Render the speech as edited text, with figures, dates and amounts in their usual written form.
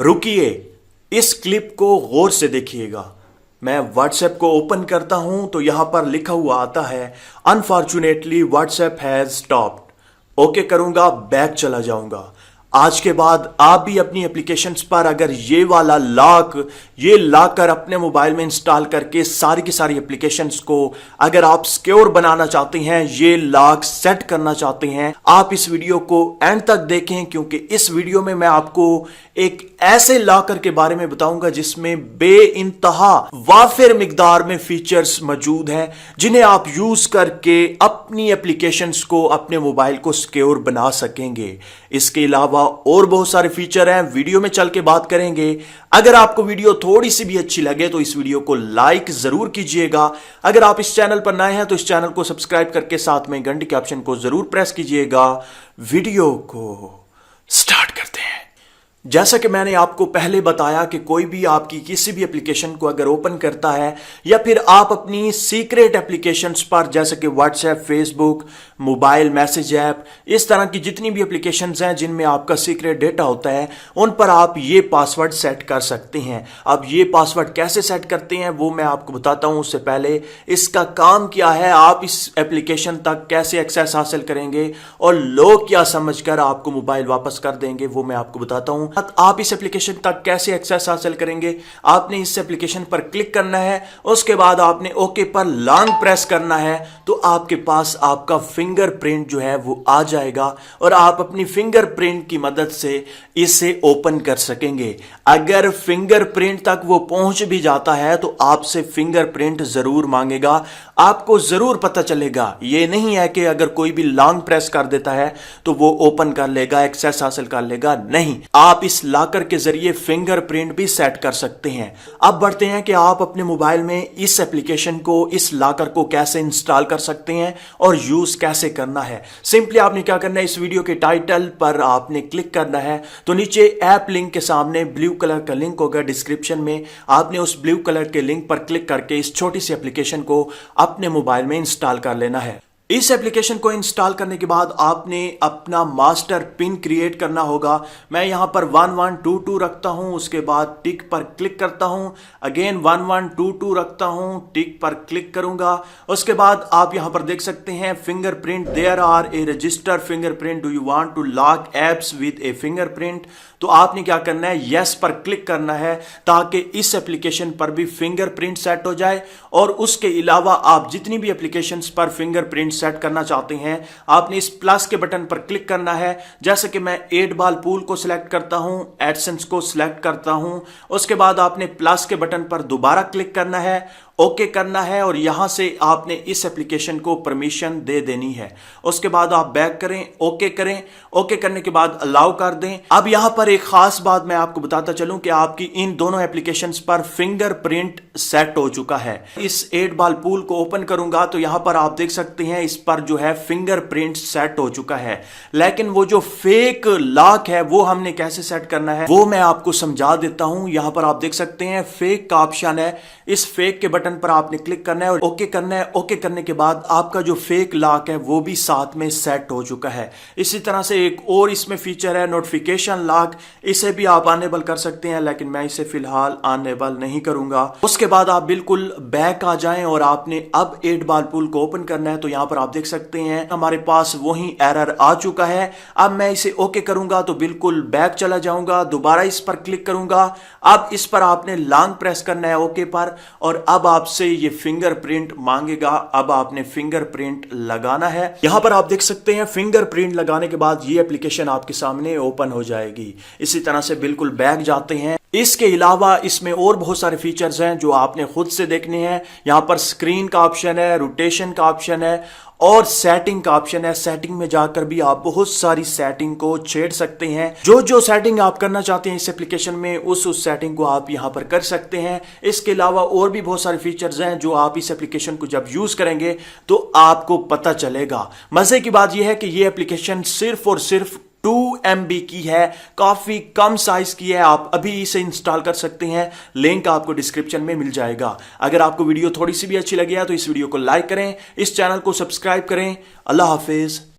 रुकिए, इस क्लिप को गौर से देखिएगा। मैं व्हाट्सएप को ओपन करता हूं तो यहां पर लिखा हुआ आता है unfortunately WhatsApp has stopped. Okay करूंगा, बैक चला जाऊंगा। आज के बाद आप भी अपनी एप्लीकेशंस पर अगर ये लॉकर अपने मोबाइल में इंस्टॉल करके सारी की सारी एप्लीकेशंस को अगर आप सिक्योर बनाना चाहते हैं, ये लॉक सेट करना चाहते हैं, आप इस वीडियो को एंड तक देखें, क्योंकि इस वीडियो में मैं आपको एक ऐसे लॉकर के बारे में बताऊंगा जिसमें बेइंतहा वाफिर मिकदार में फीचर्स मौजूद हैं जिन्हें आप यूज करके अपनी एप्लीकेशंस को, अपने मोबाइल को सिक्योर बना सकेंगे। इसके अलावा और बहुत सारे फीचर हैं, वीडियो में चल के बात करेंगे। अगर आपको वीडियो थोड़ी सी भी अच्छी लगे तो इस वीडियो को लाइक जरूर कीजिएगा। अगर आप इस चैनल पर नए हैं तो इस चैनल को सब्सक्राइब करके साथ में घंटी के ऑप्शन को जरूर प्रेस कीजिएगा। वीडियो को स्टार्ट करते हैं। जैसा कि मैंने आपको पहले बताया कि कोई भी आपकी किसी भी एप्लीकेशन को अगर ओपन करता है या फिर आप अपनी सीक्रेट एप्लीकेशंस पर, जैसे कि WhatsApp, Facebook, mobile message app, इस तरह की जितनी भी एप्लीकेशंस हैं जिनमें आपका सीक्रेट डेटा होता है, उन पर आप ये पासवर्ड सेट कर सकते हैं। अब ये पासवर्ड कैसे सेट करते हैं वो मैं आपको बताता हूं। उससे पहले इसका काम क्या है, आप इस एप्लीकेशन तक कैसे एक्सेस हासिल करेंगे और लोग क्या समझकर आपको मोबाइल वापस कर देंगे, वो मैं आपको बताता हूं। आप इस एप्लीकेशन तक कैसे एक्सेस हासिल करेंगे, आपने इस एप्लीकेशन पर क्लिक करना है, उसके बाद आपने ओके पर लॉन्ग प्रेस करना है, तो आपके पास आपका फिंगरप्रिंट जो है वो आ जाएगा और आप अपनी फिंगरप्रिंट की मदद से इसे ओपन कर सकेंगे। अगर फिंगरप्रिंट तक वो पहुंच भी जाता है तो आपसे फिंगरप्रिंट जरूर मांगेगा, आपको जरूर पता चलेगा। ये नहीं है कि अगर कोई भी लॉन्ग प्रेस कर देता है तो वो ओपन कर लेगा, एक्सेस हासिल कर लेगा। नहीं, आप इस लॉकर के जरिए फिंगरप्रिंट भी सेट कर सकते हैं। अब बढ़ते हैं कि आप अपने मोबाइल में इस एप्लीकेशन को, इस लॉकर को कैसे इंस्टॉल कर सकते हैं और यूज कैसे करना है। सिंपली आपने क्या करना है, इस वीडियो के टाइटल पर आपने क्लिक करना है तो नीचे ऐप लिंक के सामने ब्लू कलर का लिंक होगा डिस्क्रिप्शन में, आपने उस ब्लू कलर के लिंक पर क्लिक करके इस छोटी सी एप्लीकेशन को अपने मोबाइल में इंस्टॉल कर लेना है। इस एप्लीकेशन को इंस्टॉल करने के बाद आपने अपना मास्टर पिन क्रिएट करना होगा। मैं यहां पर 1122 रखता हूं, उसके बाद टिक पर क्लिक करता हूं, अगेन 1122 रखता हूं, टिक पर क्लिक करूंगा। उसके बाद आप यहां पर देख सकते हैं fingerprint, there are a register fingerprint, do you want to lock apps with a fingerprint. तो आपने क्या करना है, यस पर क्लिक करना है ताकि इस एप्लीकेशन पर भी फिंगरप्रिंट सेट हो जाए। और उसके अलावा आप जितनी भी एप्लीकेशंस पर फिंगरप्रिंट सेट करना चाहते हैं, आपने इस प्लस के बटन पर क्लिक करना है। जैसे कि मैं 8 बॉल पूल को सिलेक्ट करता हूं, एडसेंस को सिलेक्ट करता हूं, उसके बाद आपने प्लस के बटन पर दोबारा क्लिक करना है, ओके करना है और यहां से आपने इस एप्लीकेशन को परमिशन दे देनी है। उसके बाद आप बैक करें, ओके करें, ओके करने के बाद अलाउ कर दें। अब यहां पर एक खास बात मैं आपको बताता चलूं कि आपकी इन दोनों एप्लीकेशंस पर फिंगरप्रिंट सेट हो चुका है। इस 8 बॉल पूल को ओपन करूंगा तो यहां पर आप देख सकते हैं इस पर जो है फिंगरप्रिंट सेट हो चुका है, लेकिन वो जो फेक लॉक है वो हमने कैसे सेट करना है वो मैं आपको समझा देता हूं। यहां पर आप देख सकते हैं फेक का ऑप्शन है, इस फेक के बटन पर आपने क्लिक करना है और ओके करना है। ओके करने के बाद आपका जो फेक लॉक है वो भी साथ में सेट हो चुका है। इसी तरह से एक और इसमें फीचर है नोटिफिकेशन लॉक, इसे भी आप अनेबल कर सकते हैं, लेकिन मैं इसे फिलहाल अनेबल नहीं करूंगा। उसके बाद आप बिल्कुल बैक आ जाएं और आपने अब 8 बॉल पूल को ओपन करना है तो यहां पर आप देख सकते हैं हमारे पास वही एरर आ चुका है। अब मैं इसे ओके करूंगा तो बिल्कुल बैक चला जाऊंगा, दोबारा इस पर क्लिक करूंगा। अब इस पर आपने लॉन्ग प्रेस करना है ओके पर और अब आपसे ये फिंगरप्रिंट मांगेगा। अब आपने फिंगरप्रिंट लगाना है। यहां पर आप देख सकते हैं फिंगरप्रिंट लगाने के बाद ये एप्लीकेशन आपके सामने ओपन हो जाएगी। इसी तरह से बिल्कुल बैक जाते हैं। इसके अलावा इसमें और बहुत सारे फीचर्स हैं जो आपने खुद से देखने हैं। यहां पर स्क्रीन का ऑप्शन है, रोटेशन का ऑप्शन है और सेटिंग का ऑप्शन है। सेटिंग में जाकर भी आप बहुत सारी सेटिंग को छेड़ सकते हैं। जो सेटिंग आप करना चाहते हैं इस एप्लीकेशन में उस सेटिंग को आप यहां पर कर सकते हैं। इसके अलावा और भी बहुत सारे फीचर्स हैं जो आप इस एप्लीकेशन को जब यूज करेंगे तो आपको पता चलेगा। मजे की बात यह है कि यह एप्लीकेशन सिर्फ और सिर्फ 2 MB की है, काफी कम साइज की है। आप अभी इसे इंस्टॉल कर सकते हैं, लिंक आपको डिस्क्रिप्शन में मिल जाएगा। अगर आपको वीडियो थोड़ी सी भी अच्छी लगी है तो इस वीडियो को लाइक करें, इस चैनल को सब्सक्राइब करें। अल्लाह हाफिज।